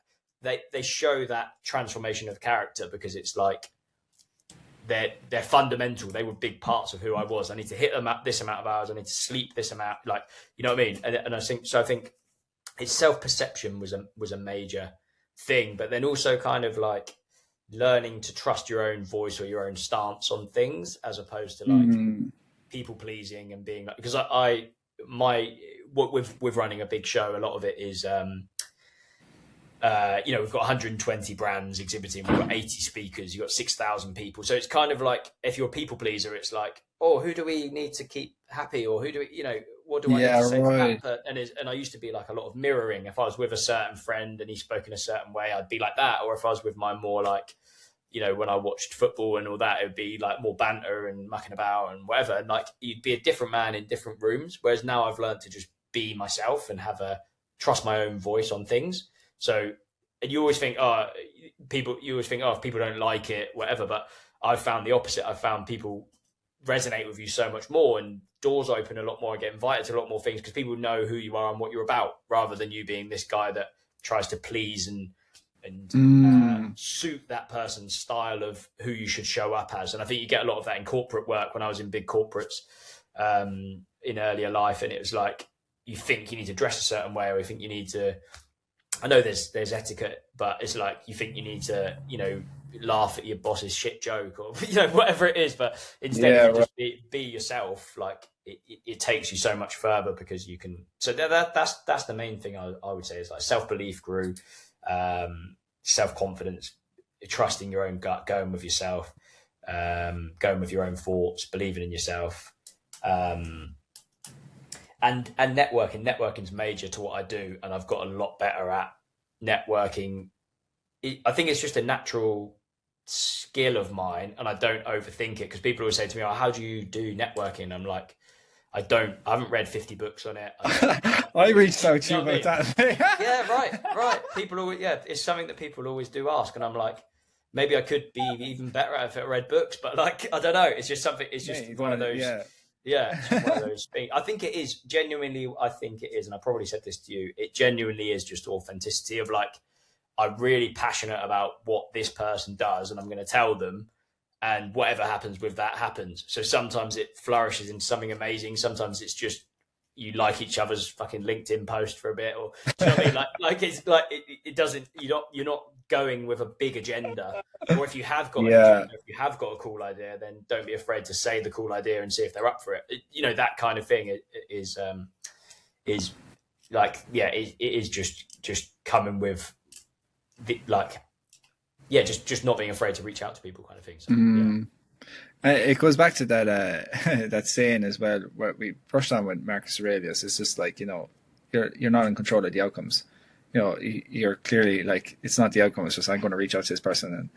they show that transformation of character, because it's like they're fundamental. They were big parts of who I was. I need to hit this amount of hours. I need to sleep this amount. Like, you know what I mean? And I think its self-perception was a major thing, but then also kind of like learning to trust your own voice or your own stance on things, as opposed to like people pleasing and being like, because with running a big show, a lot of it is, you know, we've got 120 brands exhibiting, we've got 80 speakers, you've got 6,000 people. So it's kind of like, if you're a people pleaser, it's like, oh, who do we need to keep happy? Or who do we, you know, what do I need to say to that? And I used to be like a lot of mirroring. If I was with a certain friend and he spoke in a certain way, I'd be like that. Or if I was with my more like, you know, when I watched football and all that, it would be like more banter and mucking about and whatever. And like, you'd be a different man in different rooms. Whereas now I've learned to just be myself and trust my own voice on things. So, and you always think, if people don't like it, whatever. But I've found the opposite. I've found people resonate with you so much more, and doors open a lot more. I get invited to a lot more things because people know who you are and what you're about, rather than you being this guy that tries to please and suit that person's style of who you should show up as. And I think you get a lot of that in corporate work. When I was in big corporates in earlier life, and it was like, you think you need to dress a certain way, or you think you need to, I know there's etiquette, but it's like, you think you need to, you know, laugh at your boss's shit joke, or, you know, whatever it is. But instead of just be yourself, like it takes you so much further, because you can. So that's the main thing I would say, is like self-belief grew, self-confidence, trusting your own gut, going with yourself, going with your own thoughts, believing in yourself, and networking's major to what I do, and I've got a lot better at networking. I think it's just a natural skill of mine, and I don't overthink it, because people always say to me, oh, how do you do networking? I'm like, I haven't read 50 books on it. I reached out to you about that. Yeah, right. People always, it's something that people always do ask, and I'm like, maybe I could be even better at it if I read books, but like, I don't know. It's just something. It's just one of those. Yeah, it's just one of those things. I think it is genuinely. I think it is, and I probably said this to you. It genuinely is just authenticity of like, I'm really passionate about what this person does, and I'm going to tell them. And whatever happens with that happens. So sometimes it flourishes into something amazing. Sometimes it's just you like each other's fucking LinkedIn post for a bit, or do you know what I mean? Like it's like it doesn't. You're not going with a big agenda. Or if you have got an agenda, if you have got a cool idea, then don't be afraid to say the cool idea and see if they're up for it. You know, that kind of thing is like, it is just coming with the like. Yeah, just not being afraid to reach out to people, kind of thing. So, It goes back to that that saying as well, where we brushed on with Marcus Aurelius. It's just like, you know, you're not in control of the outcomes. You know, you're clearly like, it's not the outcome. It's just, I'm going to reach out to this person and,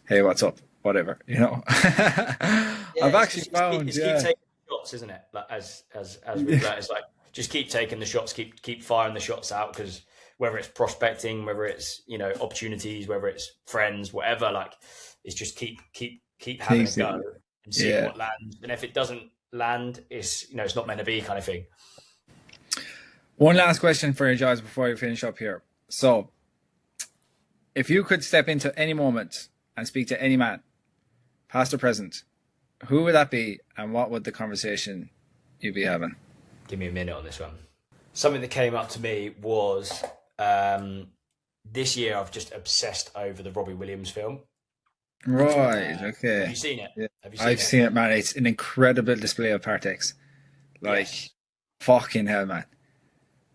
hey, what's up? Whatever, you know. I've actually found, keep taking shots, isn't it? Like as we've learned, it's like just keep taking the shots, keep firing the shots out, because whether it's prospecting, whether it's, you know, opportunities, whether it's friends, whatever, like it's just keep having a go and seeing what lands. And if it doesn't land, it's, you know, it's not meant to be, kind of thing. One last question for you, Giles, before we finish up here. So, if you could step into any moment and speak to any man, past or present, who would that be, and what would the conversation you'd be having? Give me a minute on this one. Something that came up to me was this year I've just obsessed over the Robbie Williams film. Right, okay. Have you seen it? Yeah. Have you I've seen it, man. It's an incredible display of Partex. Like, fucking hell, man.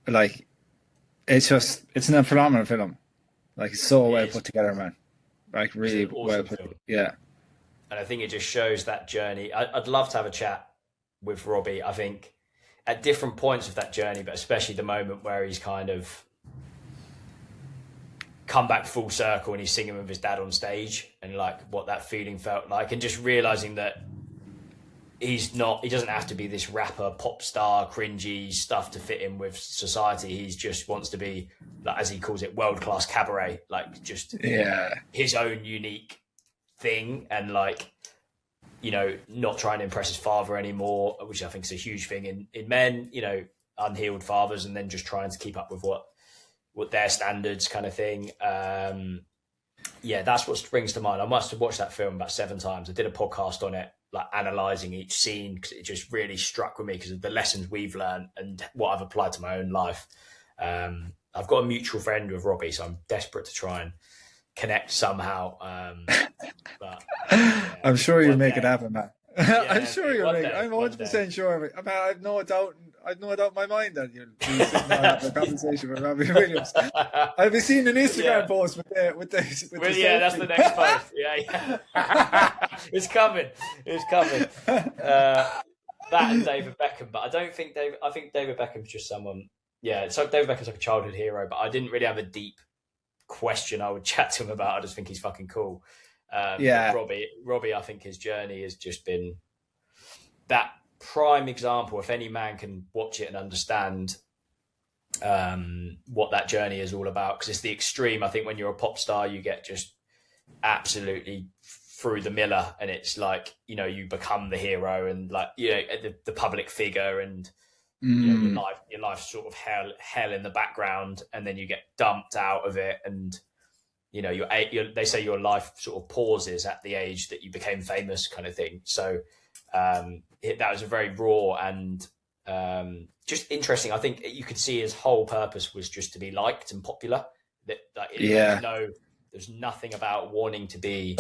Like, it's a phenomenal film. Like, it's so well put together, man. Like, really well put together. Yeah. And I think it just shows that journey. I'd love to have a chat with Robbie, I think, at different points of that journey, but especially the moment where he's kind of come back full circle and he's singing with his dad on stage, and like what that feeling felt like, and just realizing that he doesn't have to be this rapper, pop star, cringy stuff to fit in with society. He just wants to be, like, as he calls it, world-class cabaret, like just his own unique thing, and like, you know, not trying to impress his father anymore, which I think is a huge thing in men, you know, unhealed fathers, and then just trying to keep up with what their standards, kind of thing. That's what springs to mind. I must have watched that film about 7 times. I did a podcast on it, like analysing each scene, because it just really struck with me because of the lessons we've learned and what I've applied to my own life. I've got a mutual friend with Robbie, so I'm desperate to try and connect somehow. But I'm sure you'll make it happen, man. I'm sure you'll make it. I'm 100% sure of it. I mean, I've no doubt in my mind that you'll be sitting down having a conversation with Robbie Williams. I've been seeing an Instagram post with the that's the next post. It's coming. That and David Beckham, but I think David Beckham's just someone. Yeah, so David Beckham's like a childhood hero, but I didn't really have a deep question I would chat to him about. I just think he's fucking cool. Robbie, I think his journey has just been that prime example. If any man can watch it and understand what that journey is all about, because it's the extreme. I think when you're a pop star, you get just absolutely through the miller, and it's like, you know, you become the hero, and like, you know, the public figure, and you know, your life's sort of hell in the background, and then you get dumped out of it, and you know, they say your life sort of pauses at the age that you became famous, kind of thing. So that was a very raw and just interesting. I think you could see his whole purpose was just to be liked and popular. There's nothing about wanting to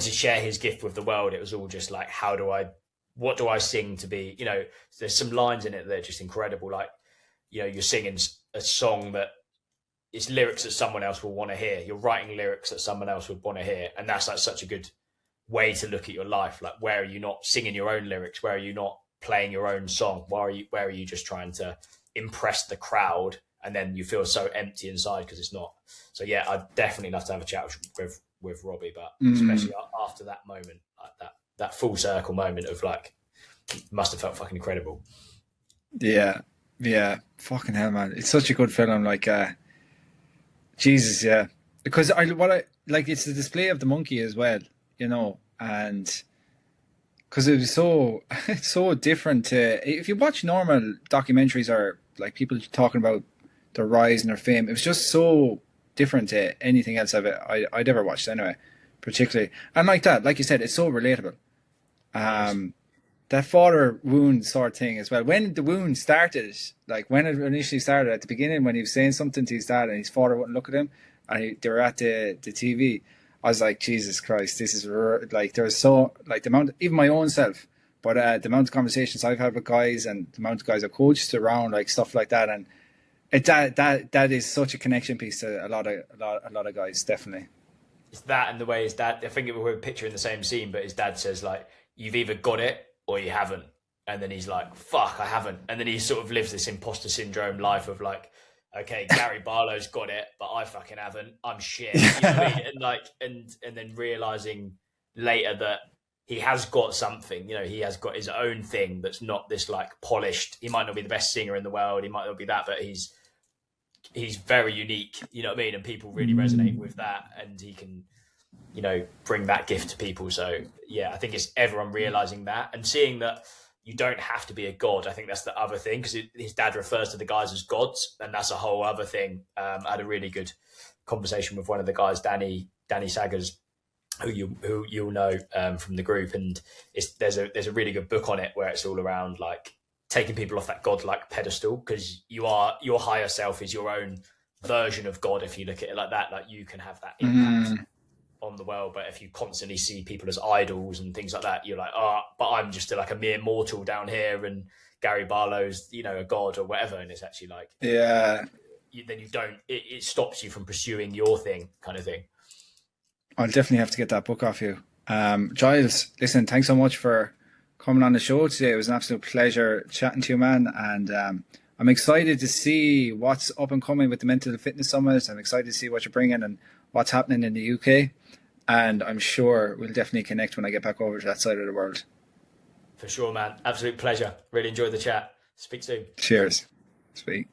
share his gift with the world. It was all just like, what do I sing to be? You know, there's some lines in it that are just incredible. Like, you know, you're singing a song that it's lyrics that someone else will want to hear. You're writing lyrics that someone else would want to hear. And that's like such a good way to look at your life. Like, where are you not singing your own lyrics? Where are you not playing your own song? Where are you just trying to impress the crowd? And then you feel so empty inside because it's not. So yeah, I'd definitely love to have a chat with Robbie, but especially after that moment, like that full circle moment of like, must have felt fucking incredible. Yeah. Fucking hell, man. It's such a good film. Like, Jesus, yeah. Because it's the display of the monkey as well, you know, and because it was so different to, if you watch normal documentaries or like people talking about their rise and their fame, it was just so different to anything else I'd ever watched anyway, particularly. And like that, like you said, it's so relatable. That father wound sort of thing as well. When the wound started, like when it initially started at the beginning, when he was saying something to his dad and his father wouldn't look at him, and they were at the TV, I was like, Jesus Christ, this is like, there's so, like, the amount, even my own self, but the amount of conversations I've had with guys and the amount of guys I've coached around, like stuff like that, and that is such a connection piece to a lot of guys, definitely. It's that, and the way his dad, I think we were picturing the same scene, but his dad says like, you've either got it or you haven't. And then he's like, fuck, I haven't. And then he sort of lives this imposter syndrome life of like, okay, Gary Barlow's got it, but I fucking haven't. I'm shit. You know what I mean? And like, and then realizing later that he has got something, you know, he has got his own thing that's not this like polished. He might not be the best singer in the world, he might not be that, but he's very unique, you know what I mean? And people really resonate with that, and he can, you know, bring that gift to people. So yeah, I think it's everyone realizing that and seeing that you don't have to be a god. I think that's the other thing, because his dad refers to the guys as gods, and that's a whole other thing. I had a really good conversation with one of the guys, Danny Saggers, who you'll know from the group, and there's a really good book on it where it's all around like taking people off that god-like pedestal, because your higher self is your own version of God. If you look at it like that, like you can have that impact on the world. But if you constantly see people as idols and things like that, you're like, oh, but I'm just like a mere mortal down here, and Gary Barlow's, you know, a god or whatever. And it's actually like, then you don't, it stops you from pursuing your thing, kind of thing. I'll definitely have to get that book off you. Giles, listen, thanks so much for coming on the show today. It was an absolute pleasure chatting to you, man. And I'm excited to see what's up and coming with the Mental Fitness Summit. I'm excited to see what you're bringing and what's happening in the UK. And I'm sure we'll definitely connect when I get back over to that side of the world. For sure, man. Absolute pleasure. Really enjoyed the chat. Speak soon. Cheers. Speak.